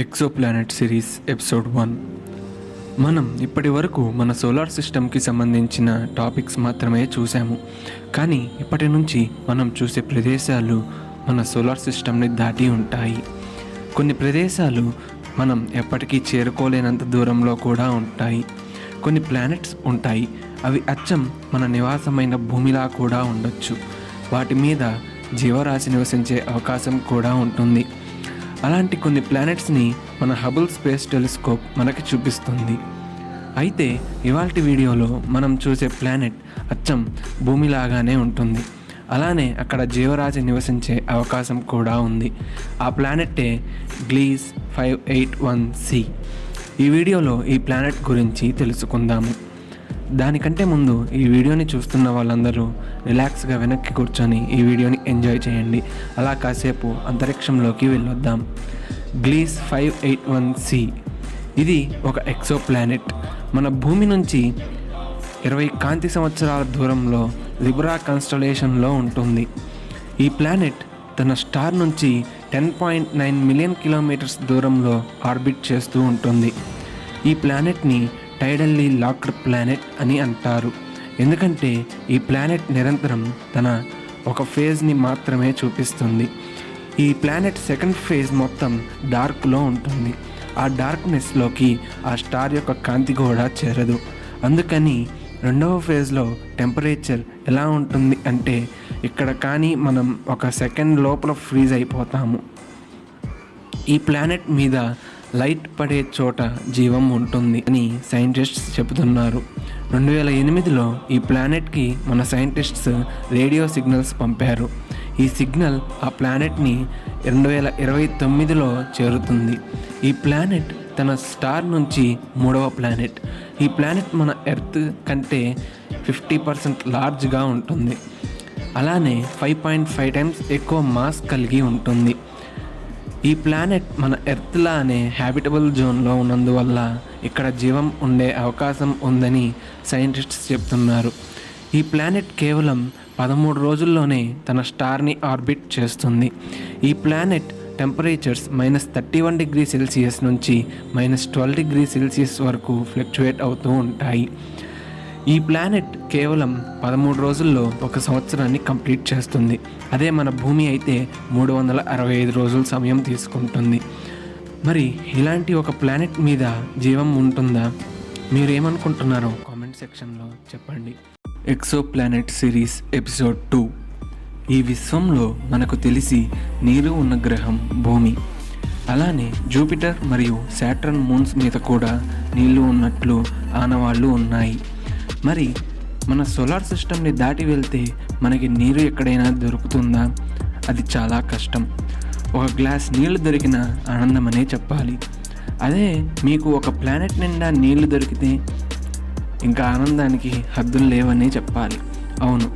Exoplanet series episode 1. మనం ఇప్పటి వరకు మన సోలార్ సిస్టమ్కి సంబంధించిన టాపిక్స్ మాత్రమే చూసాము. కానీ ఇప్పటి నుంచి మనం చూసే ప్రదేశాలు మన సోలార్ సిస్టమ్ని దాటి ఉంటాయి. కొన్ని ప్రదేశాలు మనం ఎప్పటికీ చేరుకోలేనంత దూరంలో కూడా ఉంటాయి. కొన్ని ప్లానెట్స్ ఉంటాయి, అవి అచ్చం మన నివాసమైన భూమిలా కూడా ఉండొచ్చు. వాటి మీద జీవరాశి నివసించే అవకాశం కూడా ఉంటుంది. అలాంటి కొన్ని ప్లానెట్స్ని మన హబుల్ స్పేస్ టెలిస్కోప్ మనకి చూపిస్తుంది. అయితే ఇవాల్టి వీడియోలో మనం చూసే ప్లానెట్ అచ్చం భూమిలాగానే ఉంటుంది. అలానే అక్కడ జీవరాశి నివసించే అవకాశం కూడా ఉంది. ఆ ప్లానెట్టే గ్లీస్ 581c. ఈ వీడియోలో ఈ ప్లానెట్ గురించి తెలుసుకుందాము. దానికంటే ముందు ఈ వీడియోని చూస్తున్న వాళ్ళందరూ రిలాక్స్గా వెనక్కి కూర్చొని ఈ వీడియోని ఎంజాయ్ చేయండి. అలా కాసేపు అంతరిక్షంలోకి వెళ్ళొద్దాం. గ్లీస్ 581c ఇది ఒక ఎక్సో ప్లానెట్. మన భూమి నుంచి 20 కాంతి సంవత్సరాల దూరంలో లిబ్రా కాన్స్టలేషన్లో ఉంటుంది. ఈ ప్లానెట్ తన స్టార్ నుంచి 10.9 మిలియన్ కిలోమీటర్స్ దూరంలో ఆర్బిట్ చేస్తూ ఉంటుంది. ఈ ప్లానెట్ని టైడల్లీ లాక్డ్ ప్లానెట్ అని అంటారు. ఎందుకంటే ఈ ప్లానెట్ నిరంతరం తన ఒక ఫేజ్ని మాత్రమే చూపిస్తుంది. ఈ ప్లానెట్ సెకండ్ ఫేజ్ మొత్తం డార్క్లో ఉంటుంది. ఆ డార్క్నెస్లోకి ఆ స్టార్ యొక్క కాంతి కూడా చేరదు. అందుకని రెండవ ఫేజ్లో టెంపరేచర్ ఎలా ఉంటుంది అంటే ఇక్కడ కానీ మనం ఒక సెకండ్ లోపల ఫ్రీజ్ అయిపోతాము. ఈ ప్లానెట్ మీద లైట్ పడే చోట జీవం ఉంటుంది అని సైంటిస్ట్స్ చెబుతున్నారు. 2008లో ఈ ప్లానెట్కి మన సైంటిస్ట్స్ రేడియో సిగ్నల్స్ పంపారు. ఈ సిగ్నల్ ఆ ప్లానెట్ని 2029లో చేరుతుంది. ఈ ప్లానెట్ తన స్టార్ నుంచి 3వ ప్లానెట్. ఈ ప్లానెట్ మన ఎర్త్ కంటే 50% లార్జ్గా ఉంటుంది. అలానే 5.5 టైమ్స్ ఎక్కువ మాస్ కలిగి ఉంటుంది. ఈ ప్లానెట్ మన ఎర్త్లానే హ్యాబిటబుల్ జోన్లో ఉన్నందువల్ల ఇక్కడ జీవం ఉండే అవకాశం ఉందని సైంటిస్ట్స్ చెప్తున్నారు. ఈ ప్లానెట్ కేవలం 13 రోజుల్లోనే తన స్టార్ని ఆర్బిట్ చేస్తుంది. ఈ ప్లానెట్ టెంపరేచర్స్ -31 డిగ్రీ సెల్సియస్ నుంచి -12 డిగ్రీ సెల్సియస్ వరకు ఫ్లక్చువేట్ అవుతూ ఉంటాయి. ఈ ప్లానెట్ కేవలం 13 రోజుల్లో ఒక సంవత్సరాన్ని కంప్లీట్ చేస్తుంది. అదే మన భూమి అయితే 365 రోజుల సమయం తీసుకుంటుంది. మరి ఇలాంటి ఒక ప్లానెట్ మీద జీవం ఉంటుందా? మీరు ఏమనుకుంటున్నారో కామెంట్ సెక్షన్లో చెప్పండి. Exo planet series episode 2. ఈ విశ్వంలో మనకు తెలిసి నీరు ఉన్న గ్రహం భూమి. అలానే జూపిటర్ మరియు సాటర్న్ మూన్స్ మీద కూడా నీళ్లు ఉన్నట్లు ఆనవాళ్లు ఉన్నాయి. మరి మన సోలార్ సిస్టమ్ని దాటి వెళ్తే మనకి నీరు ఎక్కడైనా దొరుకుతుందా? అది చాలా కష్టం. ఒక గ్లాస్ నీళ్లు దొరికిన ఆనందమనే చెప్పాలి. అదే మీకు ఒక ప్లానెట్ నిండా నీళ్లు దొరికితే ఇంకా ఆనందానికి హద్దులు లేవనే చెప్పాలి. అవును,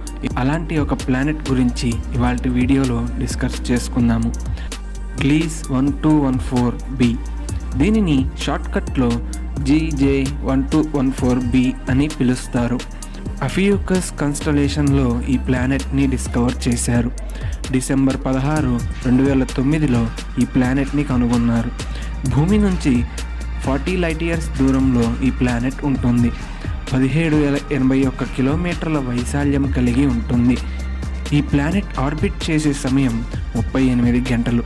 అలాంటి ఒక ప్లానెట్ గురించి ఇవాల్టి వీడియోలో డిస్కస్ చేసుకుందాము. గ్లీస్ 1214b. దీనిని షార్ట్కట్లో GJ1214b అని పిలుస్తారు. అఫియూకస్ కాన్స్టలేషన్లో ఈ ప్లానెట్ని డిస్కవర్ చేశారు. డిసెంబర్ 16, 2009లో ఈ ప్లానెట్ని కనుగొన్నారు. భూమి నుంచి 40 లైట్ ఇయర్స్ దూరంలో ఈ ప్లానెట్ ఉంటుంది. 17,081 కిలోమీటర్ల వైశాల్యం కలిగి ఉంటుంది. ఈ ప్లానెట్ ఆర్బిట్ చేసే సమయం 38 గంటలు.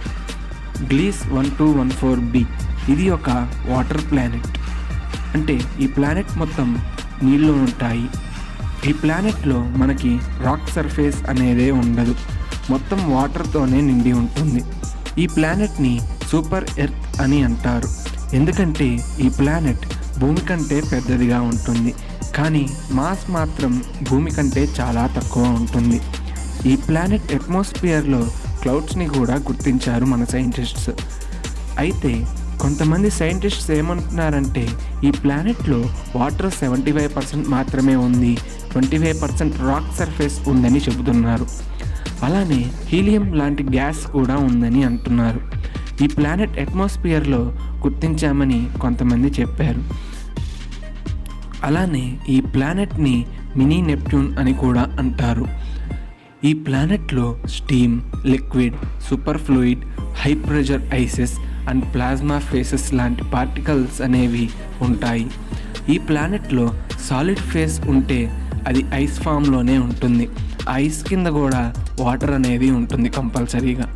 గ్లీస్ 1214b ఇది ఒక వాటర్ ప్లానెట్. అంటే ఈ ప్లానెట్ మొత్తం నీళ్లు ఉంటాయి. ఈ ప్లానెట్లో మనకి రాక్ సర్ఫేస్ అనేదే ఉండదు. మొత్తం వాటర్తోనే నిండి ఉంటుంది. ఈ ప్లానెట్ని సూపర్ ఎర్త్ అని అంటారు. ఎందుకంటే ఈ ప్లానెట్ భూమి కంటే పెద్దదిగా ఉంటుంది, కానీ మాస్ మాత్రం భూమి కంటే చాలా తక్కువ ఉంటుంది. ఈ ప్లానెట్ అట్మాస్ఫియర్లో క్లౌడ్స్ని కూడా గుర్తించారు మన సైంటిస్ట్స్. అయితే కొంతమంది సైంటిస్ట్స్ ఏమంటున్నారంటే ఈ ప్లానెట్లో వాటర్ 75% మాత్రమే ఉంది, 25% రాక్ సర్ఫేస్ ఉందని చెబుతున్నారు. అలానే హీలియం లాంటి గ్యాస్ కూడా ఉందని అంటున్నారు. ఈ ప్లానెట్ అట్మాస్ఫియర్లో గుర్తించామని కొంతమంది చెప్పారు. అలానే ఈ ప్లానెట్ని మినీ నెప్ట్యూన్ అని కూడా అంటారు. ఈ ప్లానెట్లో steam, liquid, super fluid, high pressure ices, and plasma phases లాంటి పార్టికల్స్ అనేవి ఉంటాయి. ఈ ప్లానెట్లో సాలిడ్ ఫేస్ ఉంటే అది ఐస్ ఫామ్లోనే ఉంటుంది. ఐస్ కింద కూడా వాటర్ అనేది ఉంటుంది కంపల్సరీగా.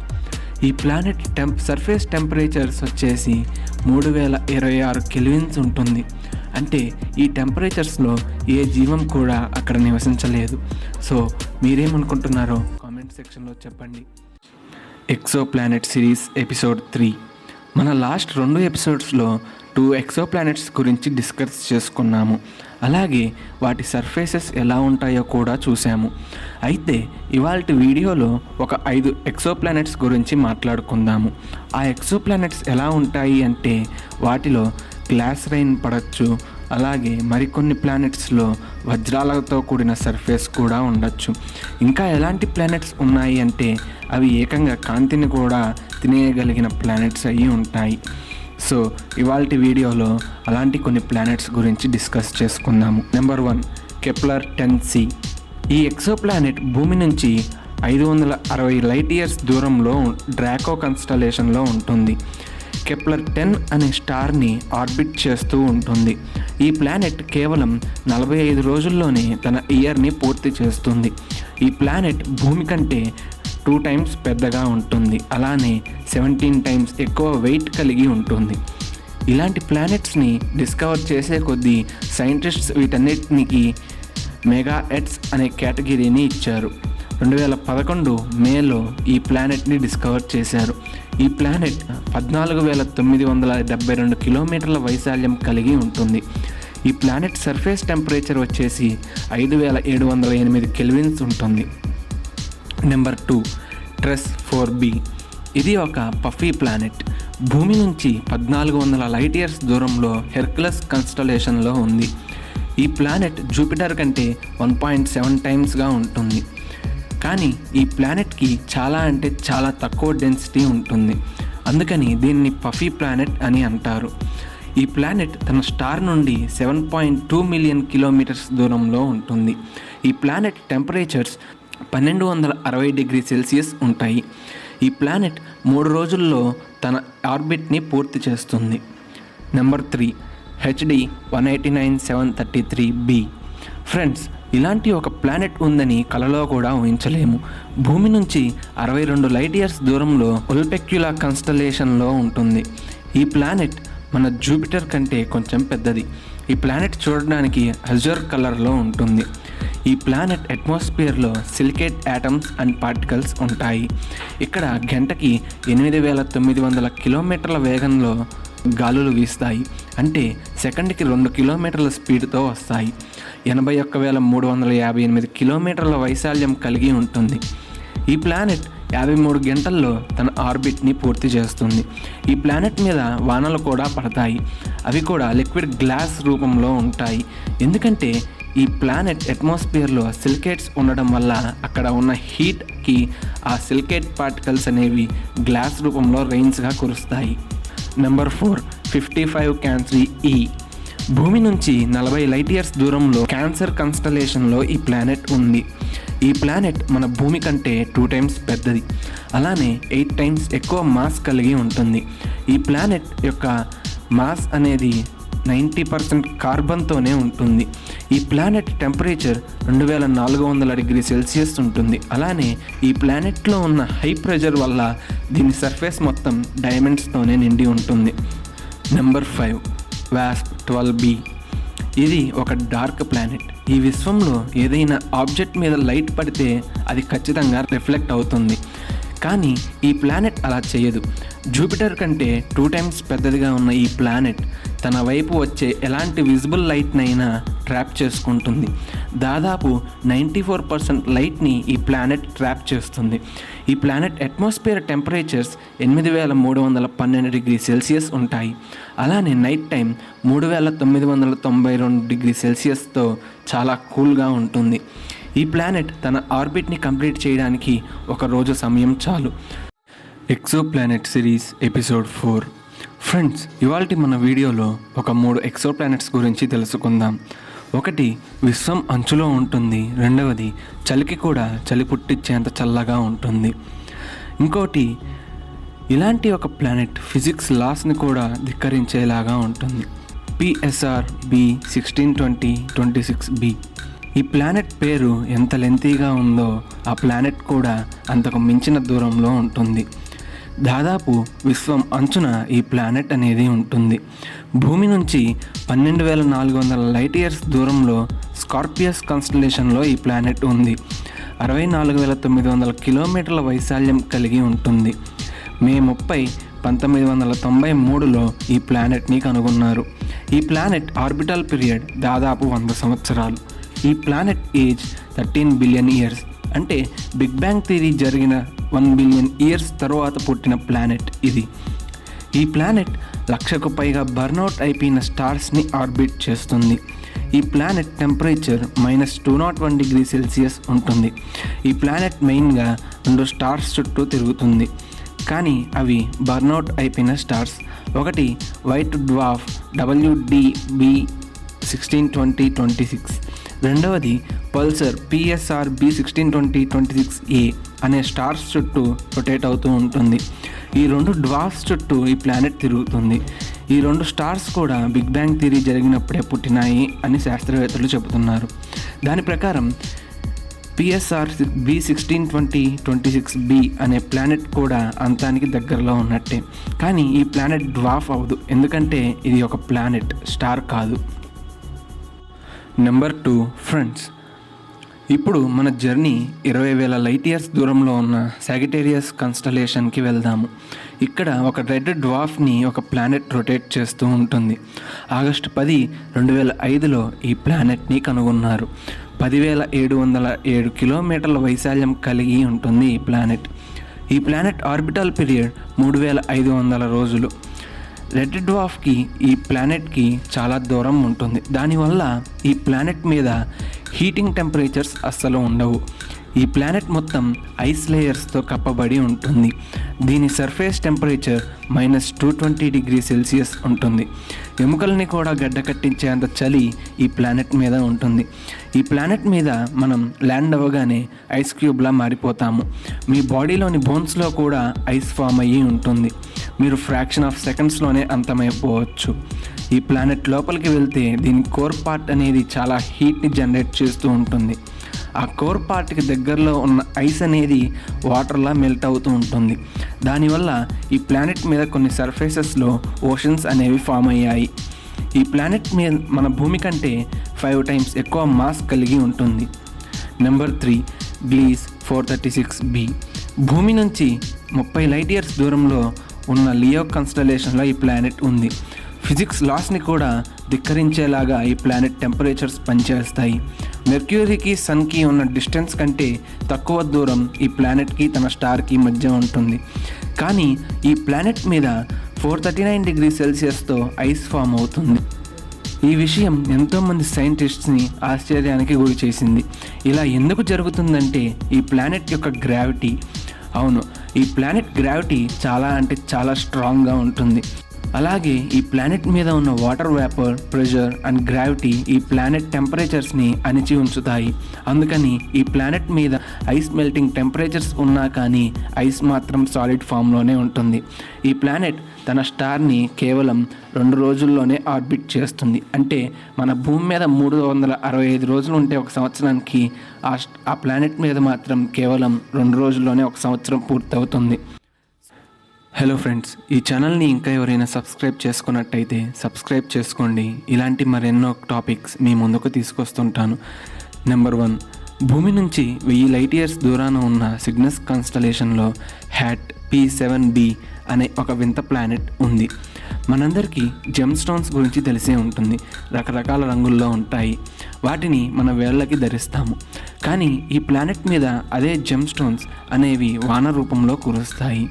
ఈ ప్లానెట్ సర్ఫేస్ టెంపరేచర్స్ వచ్చేసి 3026 కెల్విన్స్ ఉంటుంది. అంటే ఈ టెంపరేచర్స్లో ఏ జీవం కూడా అక్కడ నివసించలేదు. సో మీరేమనుకుంటున్నారో కామెంట్ సెక్షన్లో చెప్పండి. Exo planet series episode 3. మన లాస్ట్ 2 ఎపిసోడ్స్లో 2 ఎక్సో ప్లానెట్స్ గురించి డిస్కస్ చేసుకున్నాము. అలాగే వాటి సర్ఫేసెస్ ఎలా ఉంటాయో కూడా చూసాము. అయితే ఇవాల్టి వీడియోలో ఒక 5 ఎక్సో ప్లానెట్స్ గురించి మాట్లాడుకుందాము. ఆ ఎక్సో ప్లానెట్స్ ఎలా ఉంటాయి అంటే వాటిలో గ్లాస్ రైన్ పడవచ్చు. అలాగే మరికొన్ని ప్లానెట్స్లో వజ్రాలతో కూడిన సర్ఫేస్ కూడా ఉండొచ్చు. ఇంకా ఎలాంటి ప్లానెట్స్ ఉన్నాయి అంటే అవి ఏకంగా కాంతిని కూడా తినేయగలిగిన ప్లానెట్స్ అయ్యి ఉంటాయి. సో ఇవాల్టి వీడియోలో అలాంటి కొన్ని ప్లానెట్స్ గురించి డిస్కస్ చేసుకుందాము. Number 1, Kepler 10c. ఈ ఎక్సో ప్లానెట్ భూమి నుంచి 560 లైట్ ఇయర్స్ దూరంలో డ్రాకో కన్స్టలేషన్లో ఉంటుంది. కెప్లర్ 10 అనే స్టార్ని ఆర్బిట్ చేస్తూ ఉంటుంది. ఈ ప్లానెట్ కేవలం 45 రోజుల్లోనే తన ఇయర్ని పూర్తి చేస్తుంది. ఈ ప్లానెట్ భూమి కంటే 2 టైమ్స్ పెద్దగా ఉంటుంది. అలానే 17 టైమ్స్ ఎక్కువ వెయిట్ కలిగి ఉంటుంది. ఇలాంటి ప్లానెట్స్ని డిస్కవర్ చేసే కొద్దీ సైంటిస్ట్స్ వీటన్నిటికి మెగా ఎర్త్స్ అనే కేటగిరీని ఇచ్చారు. 2011 మేలో ఈ ప్లానెట్ని డిస్కవర్ చేశారు. ఈ ప్లానెట్ 14,972 కిలోమీటర్ల వైశాల్యం కలిగి ఉంటుంది. ఈ ప్లానెట్ సర్ఫేస్ టెంపరేచర్ వచ్చేసి 5,708 కెల్విన్స్ ఉంటుంది. Number 2, ట్రెస్ 4b. ఇది ఒక పఫీ ప్లానెట్. భూమి నుంచి 1400 లైట్ ఇయర్స్ దూరంలో హెర్క్యులస్ కన్స్టలేషన్లో ఉంది. ఈ ప్లానెట్ జూపిటర్ కంటే 1.7 టైమ్స్గా ఉంటుంది. కానీ ఈ ప్లానెట్కి చాలా తక్కువ డెన్సిటీ ఉంటుంది. అందుకని దీన్ని పఫీ ప్లానెట్ అని అంటారు. ఈ ప్లానెట్ తన స్టార్ నుండి 7.2 మిలియన్ కిలోమీటర్స్ దూరంలో ఉంటుంది. ఈ ప్లానెట్ టెంపరేచర్స్ 1260 డిగ్రీ సెల్సియస్ ఉంటాయి. ఈ ప్లానెట్ 3 రోజుల్లో తన ఆర్బిట్ని పూర్తి చేస్తుంది. Number 3, HD 189733b. ఫ్రెండ్స్, ఇలాంటి ఒక ప్లానెట్ ఉందని కలలో కూడా ఊహించలేము. భూమి నుంచి 62 లైట్ ఇయర్స్ దూరంలో ఉల్పెక్యులా కన్స్టలేషన్లో ఉంటుంది. ఈ ప్లానెట్ మన జూపిటర్ కంటే కొంచెం పెద్దది. ఈ ప్లానెట్ చూడడానికి అజూర్ కలర్లో ఉంటుంది. ఈ ప్లానెట్ అట్మాస్ఫియర్లో సిలికేట్ యాటమ్స్ అండ్ పార్టికల్స్ ఉంటాయి. ఇక్కడ గంటకి 8,900 కిలోమీటర్ల వేగంలో గాలులు వీస్తాయి. అంటే సెకండ్కి 2 కిలోమీటర్ల స్పీడ్తో వస్తాయి. 81,358 కిలోమీటర్ల వైశాల్యం కలిగి ఉంటుంది. ఈ ప్లానెట్ 53 గంటల్లో తన ఆర్బిట్ని పూర్తి చేస్తుంది. ఈ ప్లానెట్ మీద వానలు కూడా పడతాయి. అవి కూడా లిక్విడ్ గ్లాస్ రూపంలో ఉంటాయి. ఎందుకంటే ఈ ప్లానెట్ అట్మాస్ఫియర్లో సిలికేట్స్ ఉండడం వల్ల అక్కడ ఉన్న హీట్కి ఆ సిలికేట్ పార్టికల్స్ అనేవి గ్లాస్ రూపంలో రెయిన్స్గా కురుస్తాయి. Number 4, 55 క్యాన్సరీ E. భూమి నుంచి 40 లైట్ ఇయర్స్ దూరంలో క్యాన్సర్ కన్స్టలేషన్లో ఈ ప్లానెట్ ఉంది. ఈ ప్లానెట్ మన భూమి కంటే 2 టైమ్స్ పెద్దది. అలానే 8 టైమ్స్ ఎక్కువ మాస్ కలిగి ఉంటుంది. ఈ ప్లానెట్ యొక్క మాస్ అనేది 90% కార్బన్తోనే ఉంటుంది. ఈ ప్లానెట్ టెంపరేచర్ 2400 డిగ్రీ సెల్సియస్ ఉంటుంది. అలానే ఈ ప్లానెట్లో ఉన్న హై ప్రెషర్ వల్ల దీని సర్ఫేస్ మొత్తం డైమండ్స్తోనే నిండి ఉంటుంది. Number 5, wasp 12b. ఇది ఒక డార్క్ ప్లానెట్. ఈ విశ్వంలో ఏదైనా ఆబ్జెక్ట్ మీద లైట్ పడితే అది ఖచ్చితంగా రిఫ్లెక్ట్ అవుతుంది. కానీ ఈ ప్లానెట్ అలా చేయదు. జూపిటర్ కంటే 2 టైమ్స్ పెద్దదిగా ఉన్న ఈ ప్లానెట్ తన వైపు వచ్చే ఎలాంటి విజిబుల్ లైట్నైనా ట్రాప్ చేసుకుంటుంది. దాదాపు 94% లైట్ని ఈ ప్లానెట్ ట్రాప్ చేస్తుంది. ఈ planet atmosphere temperatures 8,312 degree Celsius ఉంటాయి. అలానే నైట్ టైం 3,992 డిగ్రీ సెల్సియస్తో చాలా కూల్గా ఉంటుంది. ఈ ప్లానెట్ తన ఆర్బిట్ని కంప్లీట్ చేయడానికి ఒక రోజు సమయం చాలు. Exo planet series episode 4. Friends, ఇవాల్టి మన వీడియోలో ఒక 3 ఎక్సో ప్లానెట్స్ గురించి తెలుసుకుందాం. ఒకటి విశ్వం అంచులో ఉంటుంది. రెండవది చలికి కూడా చలి పుట్టించేంత చల్లగా ఉంటుంది. ఇంకోటి ఇలాంటి ఒక ప్లానెట్ ఫిజిక్స్ లాస్ని కూడా ధిక్కరించేలాగా ఉంటుంది. PSR B162026b. ఈ ప్లానెట్ పేరు ఎంత లెంతీగా ఉందో ఆ ప్లానెట్ కూడా అంతకు మించిన దూరంలో ఉంటుంది. దాదాపు విశ్వం అంచున ఈ ప్లానెట్ అనేది ఉంటుంది. భూమి నుంచి 12,400 లైట్ ఇయర్స్ దూరంలో స్కార్పియస్ కాన్స్టలేషన్లో ఈ ప్లానెట్ ఉంది. 64,900 కిలోమీటర్ల వైశాల్యం కలిగి ఉంటుంది. మే 30, 1993లో ఈ ప్లానెట్ని కనుగొన్నారు. ఈ ప్లానెట్ ఆర్బిటల్ పీరియడ్ దాదాపు 100 సంవత్సరాలు. ఈ ప్లానెట్ ఏజ్ 13 బిలియన్ ఇయర్స్, అంటే బిగ్ బ్యాంగ్ థియరీ జరిగిన 1 బిలియన్ ఇయర్స్ తర్వాత పుట్టిన ప్లానెట్ ఇది. ఈ ప్లానెట్ 1,00,000కు పైగా బర్న్అవుట్ అయిపోయిన స్టార్స్ని ఆర్బిట్ చేస్తుంది. ఈ ప్లానెట్ టెంపరేచర్ -201 డిగ్రీ సెల్సియస్ ఉంటుంది. ఈ ప్లానెట్ మెయిన్గా 2 స్టార్స్ చుట్టూ తిరుగుతుంది, కానీ అవి బర్న్అవుట్ అయిపోయిన స్టార్స్. ఒకటి వైట్ డ్వార్ఫ్ WDB162026, రెండవది పల్సర్ PSR B162026a అనే స్టార్స్ చుట్టూ రొటేట్ అవుతూ ఉంటుంది. ఈ 2 డ్వార్ఫ్స్ చుట్టూ ఈ ప్లానెట్ తిరుగుతుంది. ఈ 2 స్టార్స్ కూడా బిగ్ బ్యాంగ్ థియరీ జరిగినప్పుడే పుట్టినాయి అని శాస్త్రవేత్తలు చెబుతున్నారు. దాని ప్రకారం PSR B162026b అనే ప్లానెట్ కూడా అంతానికి దగ్గరలో ఉన్నట్టే. కానీ ఈ ప్లానెట్ డ్వార్ఫ్ అవ్వదు, ఎందుకంటే ఇది ఒక ప్లానెట్, స్టార్ కాదు. Number 2, friends. ఇప్పుడు మన జర్నీ 20,000 లైట్ ఇయర్స్ దూరంలో ఉన్న సాగిటేరియస్ కాన్స్టలేషన్కి వెళ్దాము. ఇక్కడ ఒక రెడ్ డ్వార్ఫ్ని ఒక ప్లానెట్ రొటేట్ చేస్తూ ఉంటుంది. ఆగస్టు 10, 2005లో ఈ ప్లానెట్ని కనుగొన్నారు. 10,707 కిలోమీటర్ల వైశాల్యం కలిగి ఉంటుంది ఈ ప్లానెట్. ఈ ప్లానెట్ ఆర్బిటల్ పీరియడ్ 3,500 రోజులు. రెడ్ డ్వార్ఫ్కి ఈ ప్లానెట్కి చాలా దూరం ఉంటుంది. దానివల్ల ఈ ప్లానెట్ మీద హీటింగ్ టెంపరేచర్స్ అస్సలు ఉండవు. ఈ ప్లానెట్ మొత్తం ఐస్ లేయర్స్తో కప్పబడి ఉంటుంది. దీని సర్ఫేస్ టెంపరేచర్ -220 డిగ్రీ సెల్సియస్ ఉంటుంది. ఎముకల్ని కూడా గడ్డకట్టించేంత చలి ఈ ప్లానెట్ మీద ఉంటుంది. ఈ ప్లానెట్ మీద మనం ల్యాండ్ అవ్వగానే ఐస్ క్యూబ్లా మారిపోతాము. మీ బాడీలోని బోన్స్లో కూడా ఐస్ ఫామ్ అయ్యి ఉంటుంది. మీరు ఫ్రాక్షన్ ఆఫ్ సెకండ్స్లోనే అంతమైపోవచ్చు. ఈ ప్లానెట్ లోపలికి వెళ్తే దీని కోర్ పార్ట్ అనేది చాలా హీట్ని జనరేట్ చేస్తూ ఉంటుంది. ఆ కోర్ పార్ట్కి దగ్గరలో ఉన్న ఐస్ అనేది వాటర్లా మెల్ట్ అవుతూ ఉంటుంది. దానివల్ల ఈ ప్లానెట్ మీద కొన్ని సర్ఫేసెస్లో ఓషన్స్ అనేవి ఫామ్ అయ్యాయి. ఈ ప్లానెట్ మీద మన భూమి కంటే 5 టైమ్స్ ఎక్కువ మాస్ కలిగి ఉంటుంది. Number 3, గ్లీస్ 436b. భూమి నుంచి 30 లైట్ ఇయర్స్ దూరంలో ఉన్న లియో కాన్స్టలేషన్లో ఈ ప్లానెట్ ఉంది. ఫిజిక్స్ లాస్ని కూడా ధిక్కరించేలాగా ఈ ప్లానెట్ టెంపరేచర్స్ పనిచేస్తాయి. మెర్క్యూరీకి సన్కి ఉన్న డిస్టెన్స్ కంటే తక్కువ దూరం ఈ ప్లానెట్కి తన స్టార్కి మధ్య ఉంటుంది. కానీ ఈ ప్లానెట్ మీద 439 డిగ్రీ సెల్సియస్తో ఐస్ ఫామ్ అవుతుంది. ఈ విషయం ఎంతోమంది సైంటిస్ట్స్ని ఆశ్చర్యానికి గురి చేసింది. ఇలా ఎందుకు జరుగుతుందంటే ఈ ప్లానెట్ యొక్క గ్రావిటీ. అవును, ఈ ప్లానెట్ గ్రావిటీ చాలా అంటే చాలా స్ట్రాంగ్గా ఉంటుంది. అలాగే ఈ ప్లానెట్ మీద ఉన్న water vapour, pressure and gravity ఈ ప్లానెట్ టెంపరేచర్స్ని అణిచి ఉంచుతాయి. అందుకని ఈ ప్లానెట్ మీద ఐస్ మెల్టింగ్ టెంపరేచర్స్ ఉన్నా కానీ ఐస్ మాత్రం సాలిడ్ ఫామ్లోనే ఉంటుంది. ఈ ప్లానెట్ తన స్టార్ని కేవలం 2 రోజుల్లోనే ఆర్బిట్ చేస్తుంది. అంటే మన భూమి మీద 365 రోజులు ఉంటే ఒక సంవత్సరానికి ఆ ప్లానెట్ మీద మాత్రం కేవలం 2 రోజుల్లోనే ఒక సంవత్సరం పూర్తవుతుంది. హలో ఫ్రెండ్స్, ఈ ఛానల్ని ఇంకా ఎవరైనా సబ్స్క్రైబ్ చేసుకున్నట్టయితే సబ్స్క్రైబ్ చేసుకోండి. ఇలాంటి మరెన్నో టాపిక్స్ మీ ముందుకు తీసుకొస్తుంటాను. నెంబర్ 1, భూమి నుంచి 1000 లైట్ ఇయర్స్ దూరాన ఉన్న సిగ్నస్ కాన్స్టలేషన్లో హ్యాట్ P7b అనే ఒక వింత ప్లానెట్ ఉంది. మనందరికీ జెమ్ స్టోన్స్ గురించి తెలిసే ఉంటుంది. రకరకాల రంగుల్లో ఉంటాయి. వాటిని మన వేళ్ళకి ధరిస్తాము. కానీ ఈ ప్లానెట్ మీద అదే జెమ్ స్టోన్స్ అనేవి వాన రూపంలో కురుస్తాయి.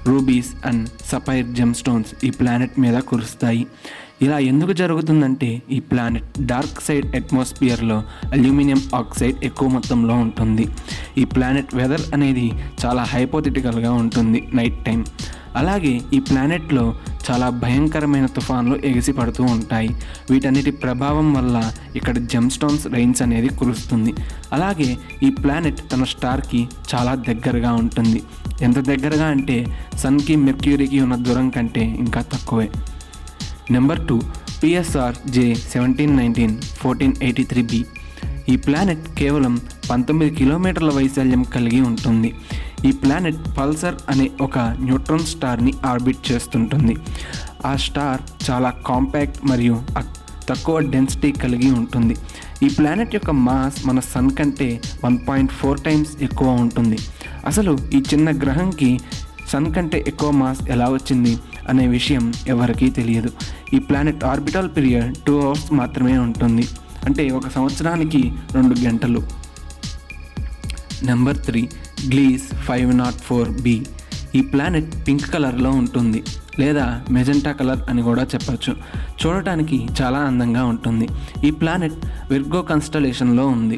Rubies and sapphire gem stones ఈ ప్లానెట్ మీద కురుస్తాయి. ఇలా ఎందుకు జరుగుతుందంటే ఈ ప్లానెట్ డార్క్ సైడ్ అట్మాస్ఫియర్లో అల్యూమినియం ఆక్సైడ్ ఎక్కువ మొత్తంలో ఉంటుంది. ఈ ప్లానెట్ వెదర్ అనేది చాలా హైపోథెటికల్గా ఉంటుంది నైట్ టైం. అలాగే ఈ ప్లానెట్లో చాలా భయంకరమైన తుఫాన్లు ఎగిసి పడుతూ ఉంటాయి. వీటన్నిటి ప్రభావం వల్ల ఇక్కడ జెమ్స్టోన్స్ రైన్స్ అనేది కురుస్తుంది. అలాగే ఈ ప్లానెట్ తన స్టార్కి చాలా దగ్గరగా ఉంటుంది. ఎంత దగ్గరగా అంటే సన్కి మెర్క్యూరీకి ఉన్న దూరం కంటే ఇంకా తక్కువే. Number 2 PSR J 1719 1483b. ఈ ప్లానెట్ కేవలం 19 కిలోమీటర్ల వైశాల్యం కలిగి ఉంటుంది. ఈ ప్లానెట్ పల్సర్ అనే ఒక న్యూట్రాన్ స్టార్ని ఆర్బిట్ చేస్తుంటుంది. ఆ స్టార్ చాలా కాంపాక్ట్ మరియు తక్కువ డెన్సిటీ కలిగి ఉంటుంది. ఈ ప్లానెట్ యొక్క మాస్ మన సన్ కంటే 1.4 టైమ్స్ ఎక్కువ ఉంటుంది. అసలు ఈ చిన్న గ్రహంకి సన్ కంటే ఎక్కువ మాస్ ఎలా వచ్చింది అనే విషయం ఎవరికీ తెలియదు. ఈ ప్లానెట్ ఆర్బిటల్ పీరియడ్ 2 అవర్స్ మాత్రమే ఉంటుంది, అంటే 1 సంవత్సరానికి 2 గంటలు. Number 3 గ్లీస్ 504b. ఈ ప్లానెట్ పింక్ కలర్లో ఉంటుంది, లేదా మెజెంటా కలర్ అని కూడా చెప్పచ్చు. చూడటానికి చాలా అందంగా ఉంటుంది. ఈ ప్లానెట్ విర్గో కన్స్టలేషన్లో ఉంది.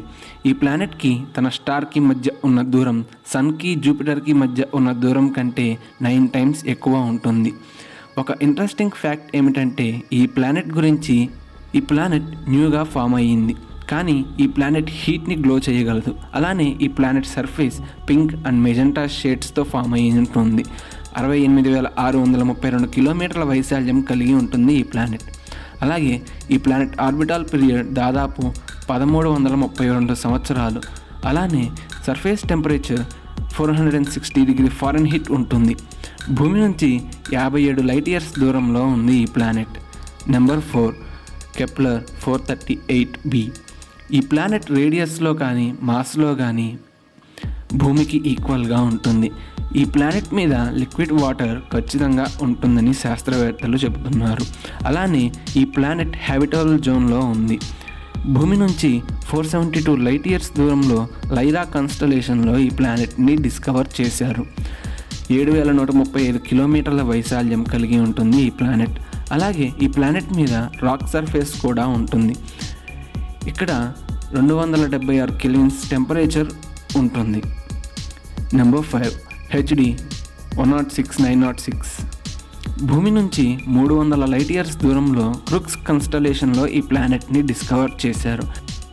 ఈ ప్లానెట్కి తన స్టార్కి మధ్య ఉన్న దూరం సన్కి జూపిటర్కి మధ్య ఉన్న దూరం కంటే 9 టైమ్స్ ఎక్కువ ఉంటుంది. ఒక ఇంట్రెస్టింగ్ ఫ్యాక్ట్ ఏమిటంటే ఈ ప్లానెట్ న్యూగా ఫామ్ అయ్యింది, కానీ ఈ ప్లానెట్ హీట్ని గ్లో చేయగలదు. అలానే ఈ planet surface pink and magenta షేడ్స్తో ఫామ్ అయ్యి ఉంటుంది. 68,632 కిలోమీటర్ల వైశాల్యం కలిగి ఉంటుంది ఈ ప్లానెట్. అలాగే ఈ ప్లానెట్ ఆర్బిటల్ పీరియడ్ దాదాపు 1332 సంవత్సరాలు. అలానే సర్ఫేస్ టెంపరేచర్ 460 డిగ్రీ ఫారెన్హీట్ ఉంటుంది. భూమి నుంచి 57 లైట్ ఇయర్స్ దూరంలో ఉంది ఈ ప్లానెట్. Number 4 Kepler 438b. ఈ ప్లానెట్ రేడియస్లో కానీ మాస్లో కానీ భూమికి ఈక్వల్గా ఉంటుంది. ఈ ప్లానెట్ మీద లిక్విడ్ వాటర్ ఖచ్చితంగా ఉంటుందని శాస్త్రవేత్తలు చెబుతున్నారు. అలానే ఈ ప్లానెట్ హ్యాబిటబుల్ జోన్లో ఉంది. భూమి నుంచి 472 లైట్ ఇయర్స్ దూరంలో లైరా కన్స్టలేషన్లో ఈ ప్లానెట్ని డిస్కవర్ చేశారు. 7,135 కిలోమీటర్ల వైశాల్యం కలిగి ఉంటుంది ఈ ప్లానెట్. అలాగే ఈ ప్లానెట్ మీద రాక్ సర్ఫేస్ కూడా ఉంటుంది. ఇక్కడ 276 కెల్విన్స్ టెంపరేచర్ ఉంటుంది. Number 5 HD 106906. భూమి నుంచి 300 లైట్ ఇయర్స్ దూరంలో క్రూక్స్ కన్స్టలేషన్లో ఈ ప్లానెట్ని డిస్కవర్ చేశారు.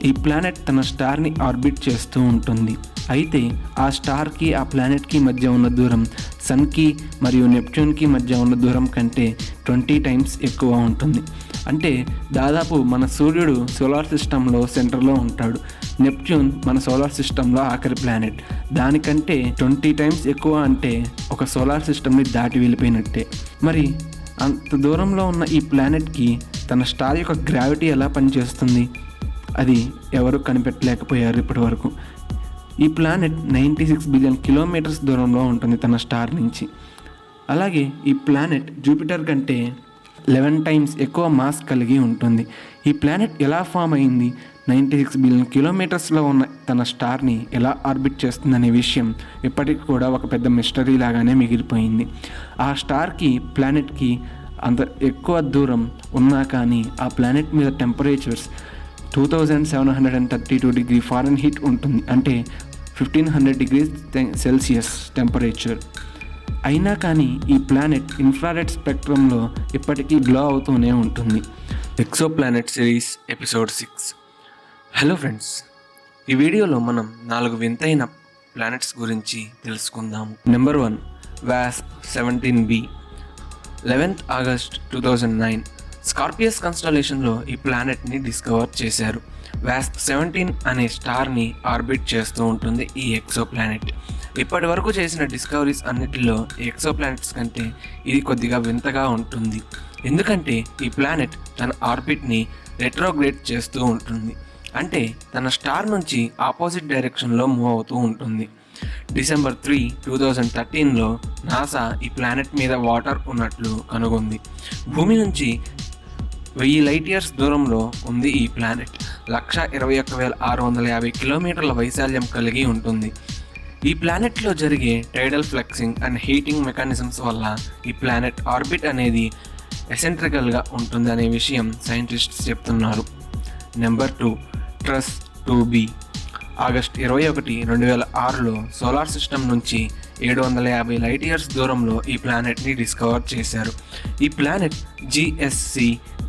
ఈ ప్లానెట్ తన స్టార్ని ఆర్బిట్ చేస్తూ ఉంటుంది. అయితే ఆ స్టార్కి ఆ ప్లానెట్కి మధ్య ఉన్న దూరం సన్కి మరియు నెప్ట్యూన్కి మధ్య ఉన్న దూరం కంటే 20 టైమ్స్ ఎక్కువ ఉంటుంది. అంటే దాదాపు మన సూర్యుడు సోలార్ సిస్టంలో సెంటర్లో ఉంటాడు. నెప్ట్యూన్ మన సోలార్ సిస్టంలో ఆఖరి ప్లానెట్. దానికంటే 20 టైమ్స్ ఎక్కువ అంటే ఒక సోలార్ సిస్టమ్ని దాటి వెళ్ళిపోయినట్టే. మరి అంత దూరంలో ఉన్న ఈ ప్లానెట్కి తన స్టార్ యొక్క గ్రావిటీ ఎలా పనిచేస్తుంది, అది ఎవరు కనిపెట్టలేకపోయారు ఇప్పటి వరకు. ఈ ప్లానెట్ 96 బిలియన్ కిలోమీటర్స్ దూరంలో ఉంటుంది తన స్టార్ నుంచి. అలాగే ఈ ప్లానెట్ జూపిటర్ కంటే 11 టైమ్స్ ఎక్కువ మాస్ కలిగి ఉంటుంది. ఈ ప్లానెట్ ఎలా ఫామ్ అయింది, 96 బిలియన్ కిలోమీటర్స్లో ఉన్న తన స్టార్ని ఎలా ఆర్బిట్ చేస్తుందనే విషయం ఇప్పటికి కూడా ఒక పెద్ద మిస్టరీ లాగానే మిగిలిపోయింది. ఆ స్టార్కి ప్లానెట్కి అంత ఎక్కువ దూరం ఉన్నా కానీ ఆ ప్లానెట్ మీద టెంపరేచర్స్ 2732 డిగ్రీ ఫారెన్హీట్ ఉంటుంది, అంటే 1500 డిగ్రీస్ సెల్సియస్ టెంపరేచర్. అయినా కానీ ఈ ప్లానెట్ ఇన్ఫ్రారెడ్ స్పెక్ట్రంలో ఇప్పటికీ గ్లో అవుతూనే ఉంటుంది. Exo planet series episode 6. Hello friends, ఈ వీడియోలో మనం 4 వింతైన ప్లానెట్స్ గురించి తెలుసుకుందాము. Number 1 wasp 17b. 11th August 2009 స్కార్పియస్ కన్స్టలేషన్లో ఈ ప్లానెట్ని డిస్కవర్ చేశారు. వాస్ప్ 17 అనే స్టార్ని ఆర్బిట్ చేస్తూ ఉంటుంది ఈ ఎక్సో ప్లానెట్. ఇప్పటి వరకు చేసిన డిస్కవరీస్ అన్నిటిలో ఈ ఎక్సో ప్లానెట్స్ కంటే ఇది కొద్దిగా వింతగా ఉంటుంది. ఎందుకంటే ఈ ప్లానెట్ తన ఆర్బిట్ని రెట్రోగ్రేడ్ చేస్తూ ఉంటుంది, అంటే తన స్టార్ నుంచి ఆపోజిట్ డైరెక్షన్లో మూవ్ అవుతూ ఉంటుంది. December 3, 2013లో నాసా ఈ ప్లానెట్ మీద వాటర్ ఉన్నట్లు కనుగొంది. భూమి నుంచి 1000 లైట్ ఇయర్స్ దూరంలో ఉంది ఈ ప్లానెట్. 121,650 కిలోమీటర్ల వైశాల్యం కలిగి ఉంటుంది. ఈ ప్లానెట్లో జరిగే టైడల్ ఫ్లెక్సింగ్ అండ్ హీటింగ్ మెకానిజమ్స్ వల్ల ఈ ప్లానెట్ ఆర్బిట్ అనేది ఎసెంట్రికల్గా ఉంటుంది అనే విషయం సైంటిస్ట్స్ చెప్తున్నారు. నెంబర్ 2 ట్రస్ 2b. ఆగస్ట్ 21, 2006లో సోలార్ సిస్టమ్ నుంచి 750 లైట్ ఇయర్స్ దూరంలో ఈ ప్లానెట్ని డిస్కవర్ చేశారు. ఈ ప్లానెట్ GSC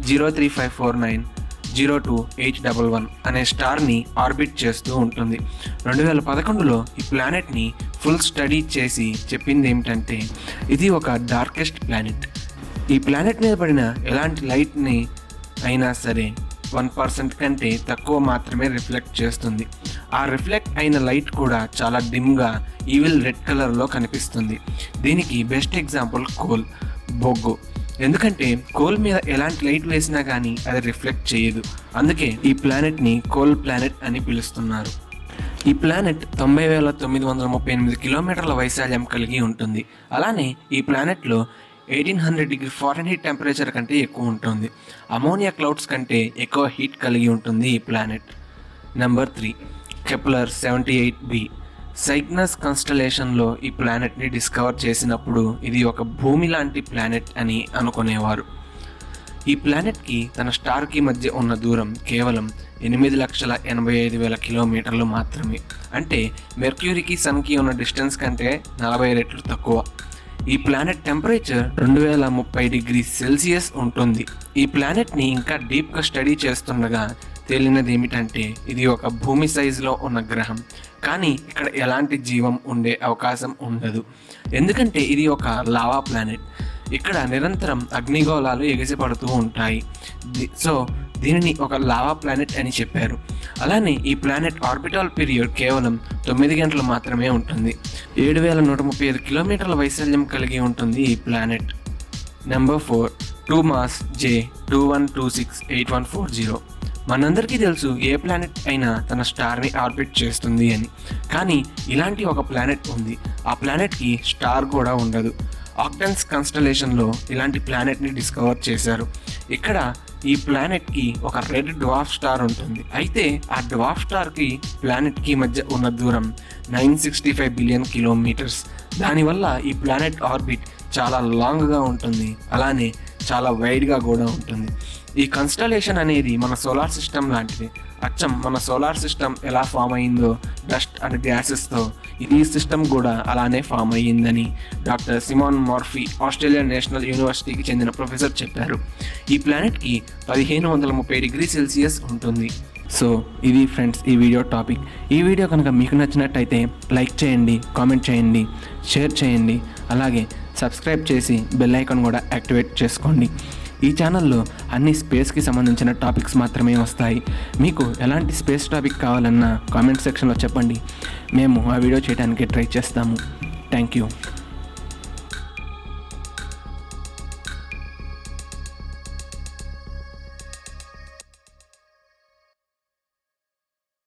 0354902H11 అనే స్టార్ని ఆర్బిట్ చేస్తూ ఉంటుంది. 2011లో ఈ ప్లానెట్ని ఫుల్ స్టడీ చేసి చెప్పింది ఏమిటంటే ఇది ఒక డార్కెస్ట్ ప్లానెట్. ఈ ప్లానెట్ మీద పడిన ఎలాంటి లైట్ని అయినా సరే 1% కంటే తక్కువ మాత్రమే రిఫ్లెక్ట్ చేస్తుంది. ఆ రిఫ్లెక్ట్ అయిన లైట్ కూడా చాలా డిమ్గా ఈవిల్ రెడ్ కలర్లో కనిపిస్తుంది. దీనికి బెస్ట్ ఎగ్జాంపుల్ కోల్, బొగ్గు. ఎందుకంటే కోల్ మీద ఎలాంటి లైట్ వేసినా కానీ అది రిఫ్లెక్ట్ చేయదు. అందుకే ఈ ప్లానెట్ని కోల్ ప్లానెట్ అని పిలుస్తున్నారు. ఈ ప్లానెట్ 90,938 కిలోమీటర్ల వైశాల్యం కలిగి ఉంటుంది. అలానే ఈ ప్లానెట్లో 1800 డిగ్రీ ఫారెన్హీట్ టెంపరేచర్ కంటే ఎక్కువ ఉంటుంది. అమోనియా క్లౌడ్స్ కంటే ఎక్కువ హీట్ కలిగి ఉంటుంది ఈ ప్లానెట్. Number 3 Kepler 78b. సైగ్నస్ కాన్స్టలేషన్లో ఈ ప్లానెట్ని డిస్కవర్ చేసినప్పుడు ఇది ఒక భూమి లాంటి ప్లానెట్ అని అనుకునేవారు. ఈ ప్లానెట్కి తన స్టార్కి మధ్య ఉన్న దూరం కేవలం 8,85,000 కిలోమీటర్లు మాత్రమే. అంటే మెర్క్యూరీకి సన్కి ఉన్న డిస్టెన్స్ కంటే 40 రెట్లు తక్కువ. ఈ ప్లానెట్ టెంపరేచర్ 2030 డిగ్రీ సెల్సియస్ ఉంటుంది. ఈ ప్లానెట్ని ఇంకా డీప్గా స్టడీ చేస్తుండగా తేలినది ఏమిటంటే ఇది ఒక భూమి సైజులో ఉన్న గ్రహం, కానీ ఇక్కడ ఎలాంటి జీవం ఉండే అవకాశం ఉండదు. ఎందుకంటే ఇది ఒక లావా ప్లానెట్. ఇక్కడ నిరంతరం అగ్నిగోళాలు ఎగిసిపడుతూ ఉంటాయి. సో దీనిని ఒక లావా ప్లానెట్ అని చెప్పారు. అలానే ఈ ప్లానెట్ ఆర్బిటల్ పీరియడ్ కేవలం 9 గంటలు మాత్రమే ఉంటుంది. 7,135 కిలోమీటర్ల వైశాల్యం కలిగి ఉంటుంది ఈ ప్లానెట్. Number 4 టూమాస్ J21268140. మనందరికీ తెలుసు ఏ ప్లానెట్ అయినా తన స్టార్ని ఆర్బిట్ చేస్తుంది అని. కానీ ఇలాంటి ఒక ప్లానెట్ ఉంది. ఆ ప్లానెట్కి స్టార్ కూడా ఉండదు. ఆక్టన్స్ కాన్స్టలేషన్లో ఇలాంటి ప్లానెట్ని డిస్కవర్ చేశారు. ఇక్కడ ఈ ప్లానెట్కి ఒక రెడ్ డ్వార్ఫ్ స్టార్ ఉంటుంది. అయితే ఆ డ్వార్ఫ్ స్టార్కి ప్లానెట్కి మధ్య ఉన్న దూరం 965 బిలియన్ కిలోమీటర్స్. దానివల్ల ఈ ప్లానెట్ ఆర్బిట్ చాలా లాంగ్గా ఉంటుంది. అలానే చాలా వైడ్గా కూడా ఉంటుంది. ఈ కాన్స్టలేషన్ అనేది మన సోలార్ సిస్టమ్ లాంటిది. అచ్చం మన సోలార్ సిస్టమ్ ఎలా ఫామ్ అయిందో డస్ట్ అండ్ గ్యాసెస్తో ఈ సిస్టమ్ కూడా అలానే ఫామ్ అయ్యిందని డాక్టర్ సిమాన్ మార్ఫీ ఆస్ట్రేలియన్ నేషనల్ యూనివర్సిటీకి చెందిన ప్రొఫెసర్ చెప్పారు. ఈ ప్లానెట్కి 1530 డిగ్రీ సెల్సియస్ ఉంటుంది. సో ఇది ఫ్రెండ్స్ ఈ వీడియో టాపిక్. ఈ వీడియో కనుక మీకు నచ్చినట్టయితే లైక్ చేయండి, కామెంట్ చేయండి, షేర్ చేయండి. అలాగే సబ్స్క్రైబ్ చేసి బెల్ ఐకాన్ కూడా యాక్టివేట్ చేసుకోండి. ఈ ఛానల్లో అన్ని స్పేస్కి సంబంధించిన టాపిక్స్ మాత్రమే వస్తాయి. మీకు ఎలాంటి స్పేస్ టాపిక్ కావాలన్నా కామెంట్ సెక్షన్లో చెప్పండి. మేము ఆ వీడియో చేయడానికి ట్రై చేస్తాము. Thank you.